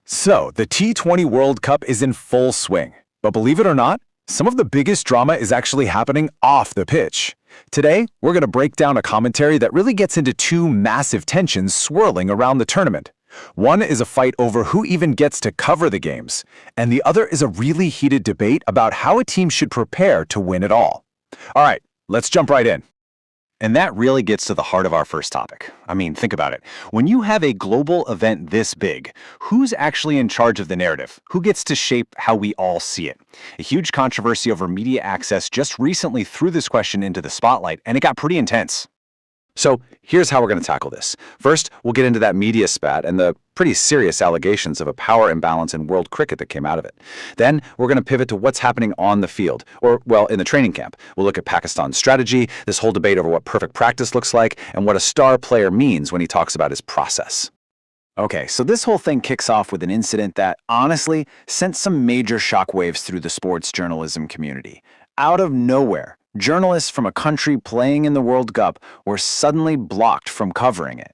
So, the T20 World Cup is in full swing. But believe it or not, some of the biggest drama is actually happening off the pitch. Today, we're going to break down a commentary that really gets into two massive tensions swirling around the tournament. One is a fight over who even gets to cover the games, and the other is a really heated debate about how a team should prepare to win it all. All right, let's jump right in. And that really gets to the heart of our first topic. I mean, think about it. When you have a global event this big, who's actually in charge of the narrative? Who gets to shape how we all see it? A huge controversy over media access just recently threw this question into the spotlight, and it got pretty intense. So here's how we're going to tackle this. First, we'll get into that media spat and the pretty serious allegations of a power imbalance in world cricket that came out of it. Then we're going to pivot to what's happening on the field, or, well, in the training camp. We'll look at Pakistan's strategy, this whole debate over what perfect practice looks like, and what a star player means when he talks about his process. Okay, so this whole thing kicks off with an incident that, honestly, sent some major shockwaves through the sports journalism community. Out of nowhere, journalists from a country playing in the World Cup were suddenly blocked from covering it.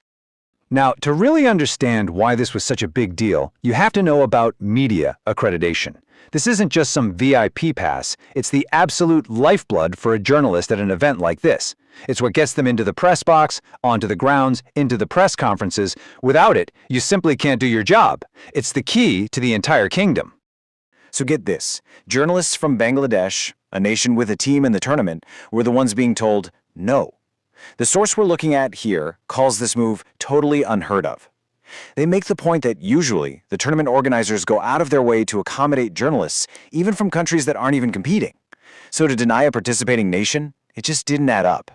Now, to really understand why this was such a big deal, you have to know about media accreditation. This isn't just some VIP pass, it's the absolute lifeblood for a journalist at an event like this. It's what gets them into the press box, onto the grounds, into the press conferences. Without it, you simply can't do your job. It's the key to the entire kingdom. So get this, journalists from Bangladesh, a nation with a team in the tournament, were the ones being told no. The source we're looking at here calls this move totally unheard of. They make the point that usually the tournament organizers go out of their way to accommodate journalists, even from countries that aren't even competing. So to deny a participating nation, it just didn't add up.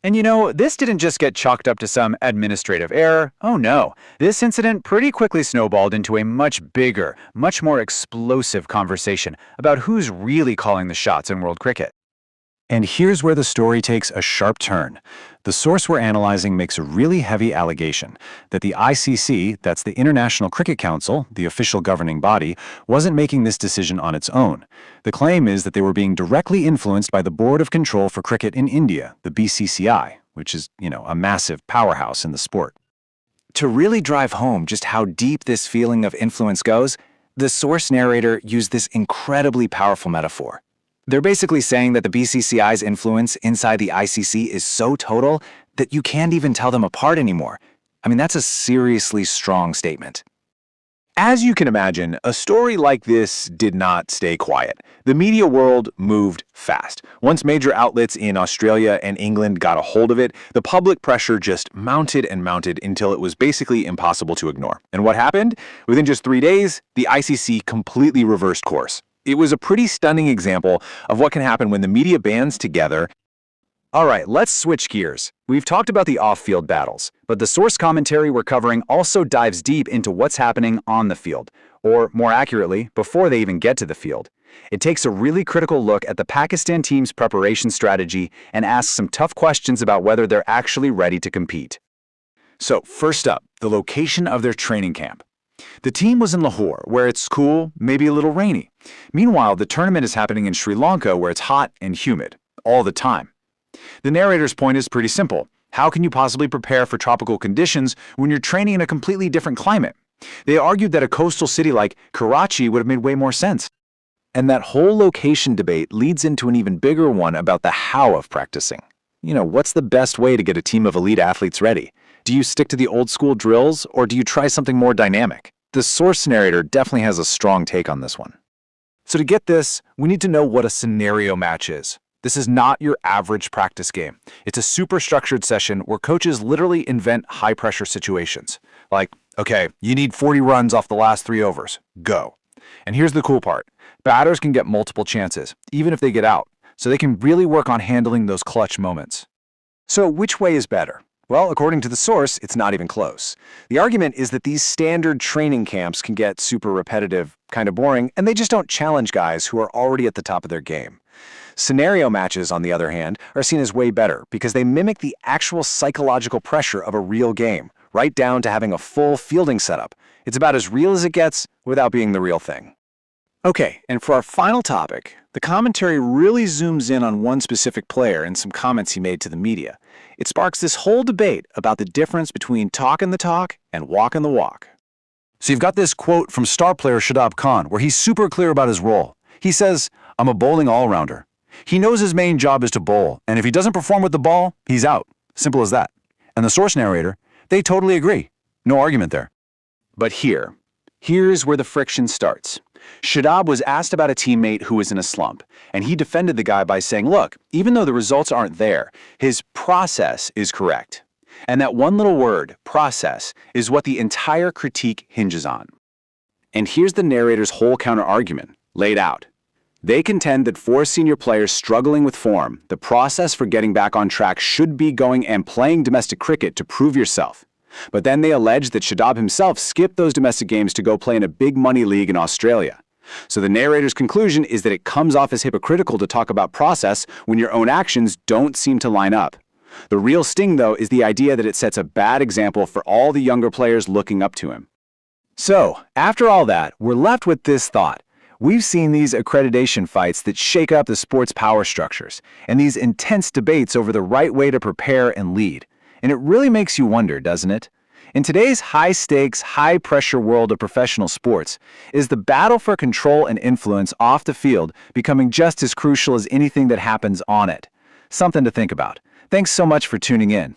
And you know, this didn't just get chalked up to some administrative error. Oh no, this incident pretty quickly snowballed into a much bigger, much more explosive conversation about who's really calling the shots in world cricket. And here's where the story takes a sharp turn. The source we're analyzing makes a really heavy allegation that the ICC, that's the International Cricket Council, the official governing body, wasn't making this decision on its own. The claim is that they were being directly influenced by the Board of Control for Cricket in India, the BCCI, which is, a massive powerhouse in the sport. To really drive home just how deep this feeling of influence goes, the source narrator used this incredibly powerful metaphor. They're basically saying that the BCCI's influence inside the ICC is so total that you can't even tell them apart anymore. I mean, that's a seriously strong statement. As you can imagine, a story like this did not stay quiet. The media world moved fast. Once major outlets in Australia and England got a hold of it, the public pressure just mounted and mounted until it was basically impossible to ignore. And what happened? Within just 3 days, the ICC completely reversed course. It was a pretty stunning example of what can happen when the media bands together. All right, let's switch gears. We've talked about the off-field battles, but the source commentary we're covering also dives deep into what's happening on the field, or more accurately, before they even get to the field. It takes a really critical look at the Pakistan team's preparation strategy and asks some tough questions about whether they're actually ready to compete. So, first up, the location of their training camp. The team was in Lahore, where it's cool, maybe a little rainy. Meanwhile, the tournament is happening in Sri Lanka, where it's hot and humid, all the time. The narrator's point is pretty simple. How can you possibly prepare for tropical conditions when you're training in a completely different climate? They argued that a coastal city like Karachi would have made way more sense. And that whole location debate leads into an even bigger one about the how of practicing. What's the best way to get a team of elite athletes ready? Do you stick to the old school drills, or do you try something more dynamic? The source narrator definitely has a strong take on this one. So to get this, we need to know what a scenario match is. This is not your average practice game. It's a super structured session where coaches literally invent high-pressure situations. Like, okay, you need 40 runs off the last 3 overs. Go. And here's the cool part. Batters can get multiple chances, even if they get out, so they can really work on handling those clutch moments. So which way is better? Well, according to the source, it's not even close. The argument is that these standard training camps can get super repetitive, kind of boring, and they just don't challenge guys who are already at the top of their game. Scenario matches, on the other hand, are seen as way better because they mimic the actual psychological pressure of a real game, right down to having a full fielding setup. It's about as real as it gets without being the real thing. Okay, and for our final topic, the commentary really zooms in on one specific player and some comments he made to the media. It sparks this whole debate about the difference between talking the talk and walking the walk. So you've got this quote from star player Shadab Khan where he's super clear about his role. He says, "I'm a bowling all-rounder." He knows his main job is to bowl, and if he doesn't perform with the ball, he's out. Simple as that. And the source narrator, they totally agree. No argument there. But here's where the friction starts. Shadab was asked about a teammate who was in a slump, and he defended the guy by saying, look, even though the results aren't there, his process is correct. And that one little word, process, is what the entire critique hinges on. And here's the narrator's whole counter-argument, laid out. They contend that for senior players struggling with form, the process for getting back on track should be going and playing domestic cricket to prove yourself. But then they allege that Shadab himself skipped those domestic games to go play in a big money league in Australia. So the narrator's conclusion is that it comes off as hypocritical to talk about process when your own actions don't seem to line up. The real sting, though, is the idea that it sets a bad example for all the younger players looking up to him. So, after all that, we're left with this thought. We've seen these accreditation fights that shake up the sport's power structures, and these intense debates over the right way to prepare and lead. And it really makes you wonder, doesn't it? In today's high-stakes, high-pressure world of professional sports, is the battle for control and influence off the field becoming just as crucial as anything that happens on it? Something to think about. Thanks so much for tuning in.